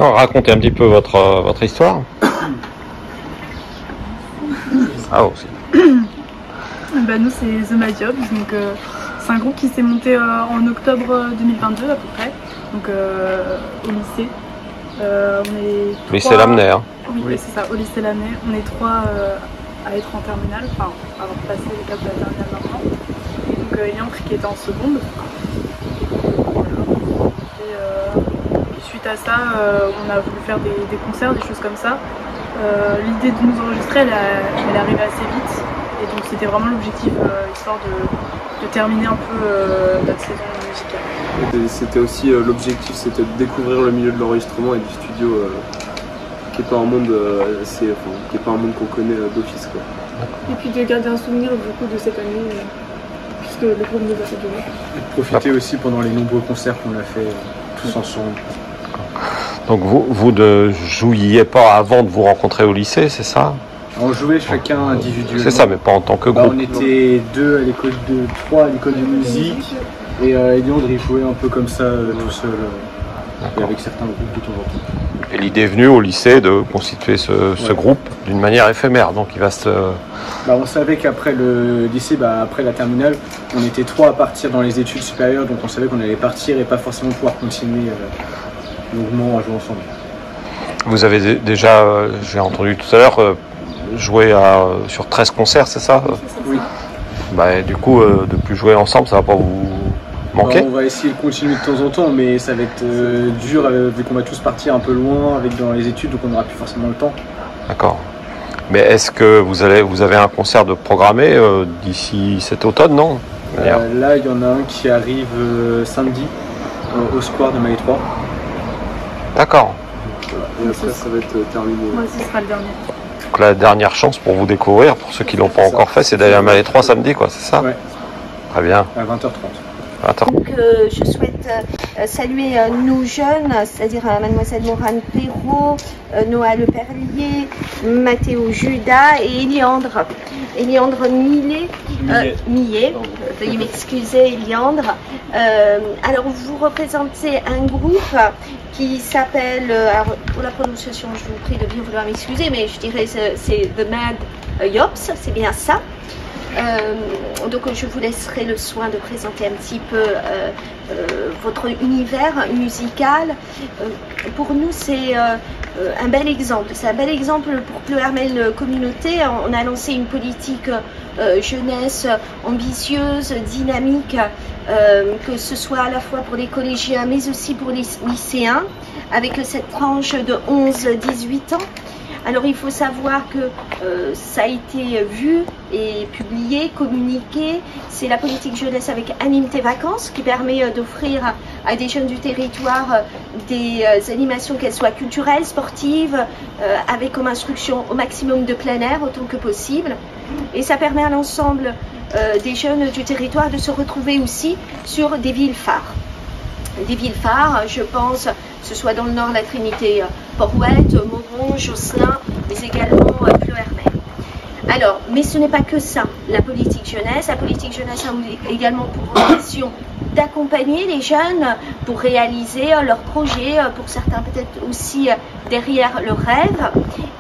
Alors, racontez un petit peu votre histoire. Ah, aussi. Nous, c'est The Mad Jobs, donc c'est un groupe qui s'est monté en octobre 2022 à peu près, donc au lycée. On est trois... Lycée Lamennais, hein. Oui, c'est ça, au lycée Lamennais. On est trois à être en terminale, enfin, avoir passé l'étape de la terminale maintenant. Et donc Yancre qui était en seconde. Et suite à ça, on a voulu faire des concerts, des choses comme ça. L'idée de nous enregistrer, elle est arrivée assez vite. Et donc c'était vraiment l'objectif, histoire de terminer un peu notre saison musicale. C'était aussi l'objectif, c'était de découvrir le milieu de l'enregistrement et du studio, qui n'est pas un monde qui est pas un monde qu'on connaît d'office, quoi. Et puis de garder un souvenir du coup de cette année, puisque le groupe nous a fait durer. Et de profiter aussi pendant les nombreux concerts qu'on a fait tous ensemble. Donc vous ne jouiez pas avant de vous rencontrer au lycée, c'est ça? On jouait chacun individuellement. C'est ça, mais pas en tant que groupe. On était trois à l'école de musique, et Eliandre il jouait un peu comme ça tout seul, et avec certains groupes de temps en temps. Et l'idée est venue au lycée de constituer ce groupe d'une manière éphémère, donc il va se... On savait qu'après le lycée, après la terminale, on était trois à partir dans les études supérieures, donc on savait qu'on allait partir et pas forcément pouvoir continuer longuement à jouer ensemble. Vous avez déjà, j'ai entendu tout à l'heure, joué sur 13 concerts, c'est ça? Oui. Du coup, de plus jouer ensemble, ça va pas vous manquer? On va essayer de continuer de temps en temps, mais ça va être dur vu qu'on va tous partir un peu loin dans les études, donc on n'aura plus forcément le temps. D'accord. Mais est-ce que vous avez un concert de programmé d'ici cet automne, non? Là, il y en a un qui arrive samedi au Square de Maillet 3. D'accord. Et après, ça va être terminé. Moi, ce sera le dernier. Donc la dernière chance pour vous découvrir, pour ceux qui ne l'ont pas encore fait, c'est d'aller à Maillet 3 samedi, quoi, c'est ça? Ouais. Très bien. À 20h30. Donc je souhaite saluer nos jeunes, c'est-à-dire Mademoiselle Morane Perrault, Noah Le Perlier, Mathéo Judas et Eliandre Millet. Veuillez m'excuser, Eliandre. Alors vous représentez un groupe qui s'appelle, alors pour la prononciation je vous prie de bien vouloir m'excuser, mais je dirais c'est The Mad Jobs, c'est bien ça. Donc je vous laisserai le soin de présenter un petit peu votre univers musical. Pour nous c'est un bel exemple. C'est un bel exemple pour Pleuhermel Communauté. On a lancé une politique jeunesse ambitieuse, dynamique, que ce soit à la fois pour les collégiens mais aussi pour les lycéens, avec cette tranche de 11-18 ans. Alors il faut savoir que ça a été vu et publié, communiqué. C'est la politique jeunesse avec Anime tes vacances qui permet d'offrir à des jeunes du territoire des animations, qu'elles soient culturelles, sportives, avec comme instruction au maximum de plein air autant que possible. Et ça permet à l'ensemble des jeunes du territoire de se retrouver aussi sur des villes phares. Des villes phares, je pense, que ce soit dans le nord, la Trinité, Port-Ouët, Moron, Josselin, mais également Pleuhermel. Alors, mais ce n'est pas que ça, la politique jeunesse. La politique jeunesse a également pour vocation d'accompagner les jeunes pour réaliser leurs projets, pour certains peut-être aussi derrière leurs rêves.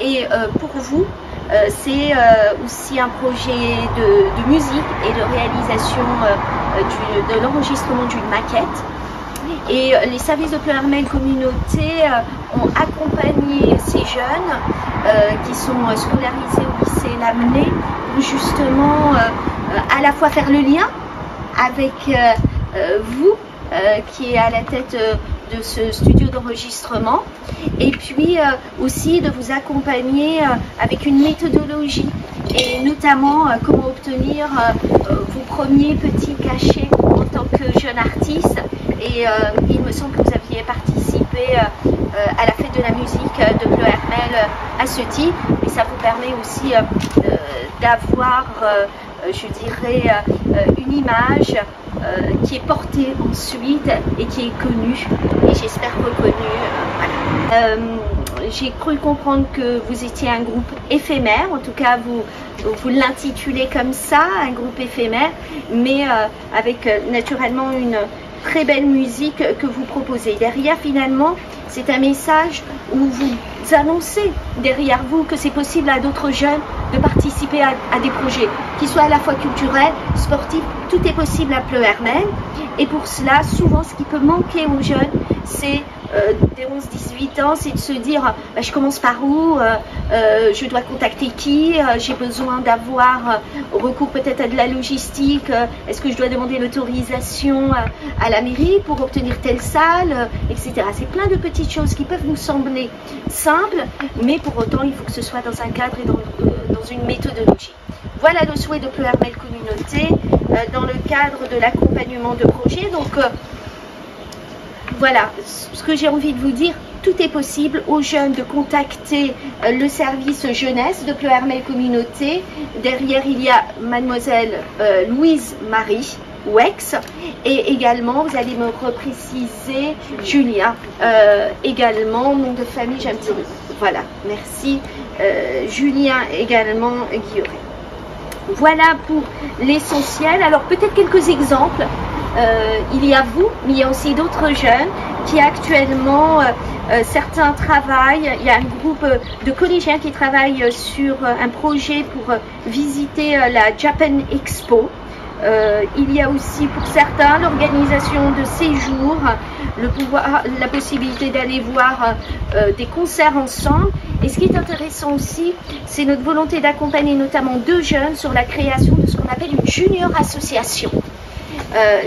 Et pour vous, c'est aussi un projet de musique et de réalisation de l'enregistrement d'une maquette. Et les services de Pleuhermel Communauté ont accompagné ces jeunes qui sont scolarisés au lycée Lamennais pour justement à la fois faire le lien avec vous qui est à la tête de ce studio d'enregistrement et puis aussi de vous accompagner avec une méthodologie et notamment comment obtenir vos premiers petits cachets en tant que jeune artiste. Et il me semble que vous aviez participé à la fête de la musique de Pleuhermel à ce titre. Et ça vous permet aussi d'avoir, je dirais, une image qui est portée ensuite et qui est connue et j'espère reconnue. Voilà. J'ai cru comprendre que vous étiez un groupe éphémère, en tout cas vous l'intitulez comme ça, un groupe éphémère, mais avec naturellement très belle musique que vous proposez. Derrière, finalement, c'est un message où vous annoncez derrière vous que c'est possible à d'autres jeunes de participer à des projets, qui soient à la fois culturels, sportifs, tout est possible à Pleuhermel. Et pour cela, souvent, ce qui peut manquer aux jeunes, c'est des 11-18 ans, c'est de se dire bah, je commence par où, je dois contacter qui, j'ai besoin d'avoir recours peut-être à de la logistique, est-ce que je dois demander l'autorisation à la mairie pour obtenir telle salle, etc. C'est plein de petites choses qui peuvent nous sembler simples, mais pour autant il faut que ce soit dans un cadre et dans une méthodologie. Voilà le souhait de Pleuhermel Communauté dans le cadre de l'accompagnement de projets. Donc voilà, ce que j'ai envie de vous dire, tout est possible aux jeunes de contacter le service jeunesse de Pleuhermel Communauté. Derrière, il y a mademoiselle Louise Marie Wex et également, vous allez me repréciser, Julien, également, nom de famille, j'ai un petit... Voilà, merci. Julien également, Guillaume. Voilà pour l'essentiel. Alors peut-être quelques exemples. Il y a vous, mais il y a aussi d'autres jeunes qui actuellement, certains travaillent. Il y a un groupe de collégiens qui travaillent sur un projet pour visiter la Japan Expo. Il y a aussi pour certains l'organisation de séjours, la possibilité d'aller voir des concerts ensemble. Et ce qui est intéressant aussi, c'est notre volonté d'accompagner notamment 2 jeunes sur la création de ce qu'on appelle une junior association.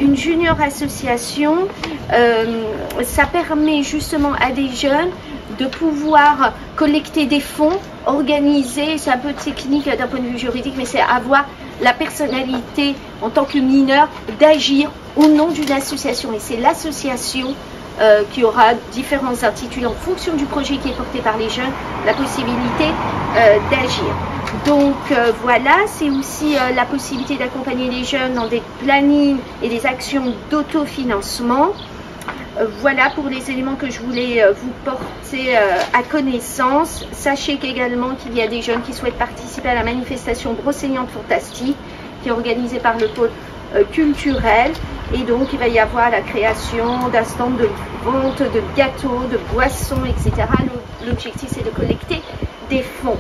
Une junior association, ça permet justement à des jeunes de pouvoir collecter des fonds, organiser, c'est un peu technique d'un point de vue juridique, mais c'est avoir la personnalité en tant que mineur d'agir au nom d'une association. Et c'est l'association qui aura différents intitulés en fonction du projet qui est porté par les jeunes, la possibilité d'agir. Donc voilà, c'est aussi la possibilité d'accompagner les jeunes dans des plannings et des actions d'autofinancement. Voilà pour les éléments que je voulais vous porter à connaissance. Sachez qu'également qu'il y a des jeunes qui souhaitent participer à la manifestation Brocéliande Fantastique qui est organisée par le pôle culturel. Et donc il va y avoir la création d'un stand de vente de gâteaux, de boissons, etc. L'objectif c'est de collecter des fonds.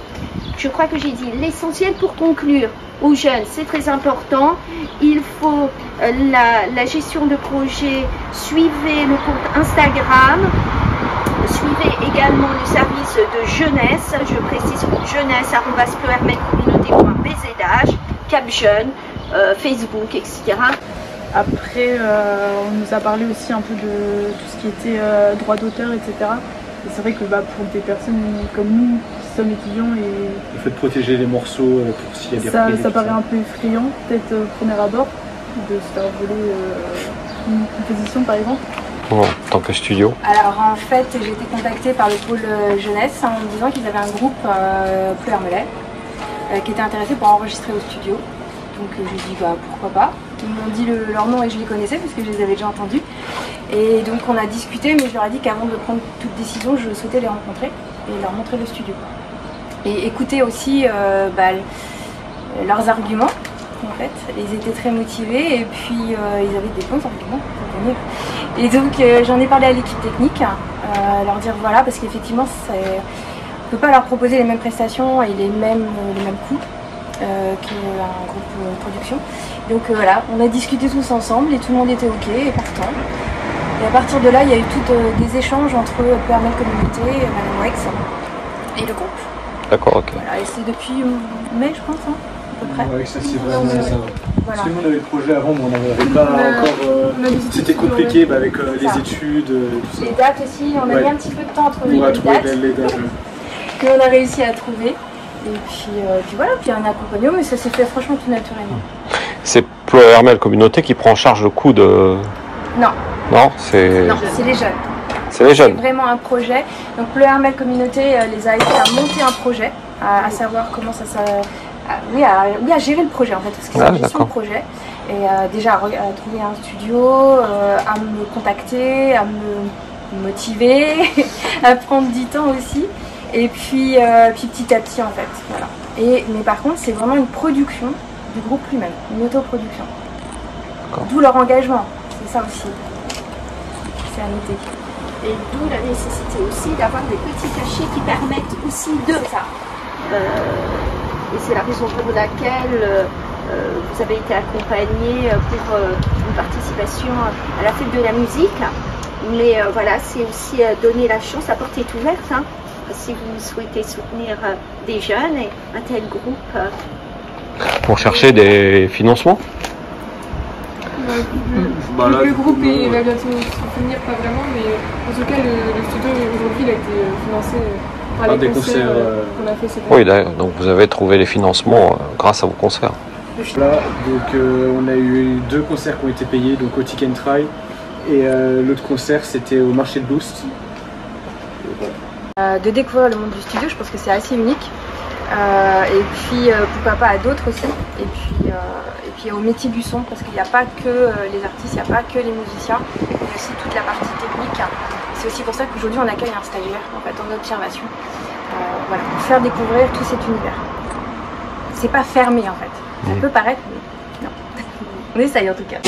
Je crois que j'ai dit l'essentiel pour conclure aux jeunes, c'est très important. Il faut la gestion de projet, suivez le compte Instagram, suivez également le service de jeunesse, je précise jeunesse@pleuhermelcommunauté.bzh, Cap Jeune, Facebook, etc. Après, on nous a parlé aussi un peu de tout ce qui était droit d'auteur, etc. Et c'est vrai que pour des personnes comme nous, qui sommes étudiants, Il faut protéger les morceaux pour s'il y a des reprises. Ça paraît un peu effrayant, peut-être au premier abord, de se faire voler une composition par exemple. En tant que studio. Alors en fait, j'ai été contactée par le pôle jeunesse en me disant qu'ils avaient un groupe Pleuhermelais qui était intéressé pour enregistrer au studio. Donc j'ai dit pourquoi pas. Ils m'ont dit leur nom et je les connaissais parce que je les avais déjà entendus. Et donc on a discuté, mais je leur ai dit qu'avant de prendre toute décision, je souhaitais les rencontrer et leur montrer le studio. Et écouter aussi leurs arguments en fait. Ils étaient très motivés et puis ils avaient des bons arguments pour venir. Et donc j'en ai parlé à l'équipe technique, leur dire voilà, parce qu'effectivement on ne peut pas leur proposer les mêmes prestations et les mêmes coûts qu'un groupe production. Donc voilà, on a discuté tous ensemble et tout le monde était ok et partant. Et à partir de là, il y a eu des échanges entre Pleuhermel Communauté, Madame Wex et le groupe. D'accord, ok. Voilà, et c'est depuis mai, je pense, à peu près. Ouais, ça c'est vraiment ça. Voilà. Parce que nous on avait le projet avant, mais on n'avait pas encore. C'était compliqué les études, tout ça. Les dates aussi, on a mis un petit peu de temps entre les dates. Les dates. Qu'on a réussi à trouver. Et puis voilà, puis un accompagnement, mais ça s'est fait franchement tout naturellement. C'est Pleuhermel Communauté qui prend en charge le coût de... Non. Non, c'est... Non, c'est les jeunes. C'est les jeunes. C'est vraiment un projet. Donc Pleuhermel Communauté les a aidés à monter un projet, à savoir comment ça... à gérer le projet en fait, parce que c'est une gestion de projet. Et déjà à trouver un studio, à me contacter, à me motiver, à prendre du temps aussi. Et puis petit à petit en fait, voilà. Mais par contre c'est vraiment une production du groupe lui-même, une autoproduction. D'où leur engagement, c'est ça aussi. sérénité. Et d'où la nécessité aussi d'avoir des petits cachets qui permettent aussi de... C'est ça. Et c'est la raison pour laquelle vous avez été accompagné pour une participation à la fête de la musique. Mais voilà, c'est aussi donner la chance, la porte est ouverte. Hein, si vous souhaitez soutenir des jeunes et un tel groupe. Pour chercher des financements? Bah, là, le groupe il va bientôt se finir, pas vraiment, mais en tout cas le studio aujourd'hui il a été financé par les des concerts concerts, qu'on a fait cette année. Oui, d'accord. Donc vous avez trouvé les financements grâce à vos concerts. Là, donc on a eu 2 concerts qui ont été payés, donc au Tick and Try, et l'autre concert c'était au marché de Boost. De découvrir le monde du studio, je pense que c'est assez unique. Et puis pourquoi pas à d'autres aussi. Et puis au métier du son, parce qu'il n'y a pas que les artistes, il n'y a pas que les musiciens, il y a aussi toute la partie technique. C'est aussi pour ça qu'aujourd'hui on accueille un stagiaire en fait, en observation, voilà, pour faire découvrir tout cet univers. C'est pas fermé en fait. Ça peut paraître, mais non. On essaye en tout cas.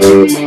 Thank you.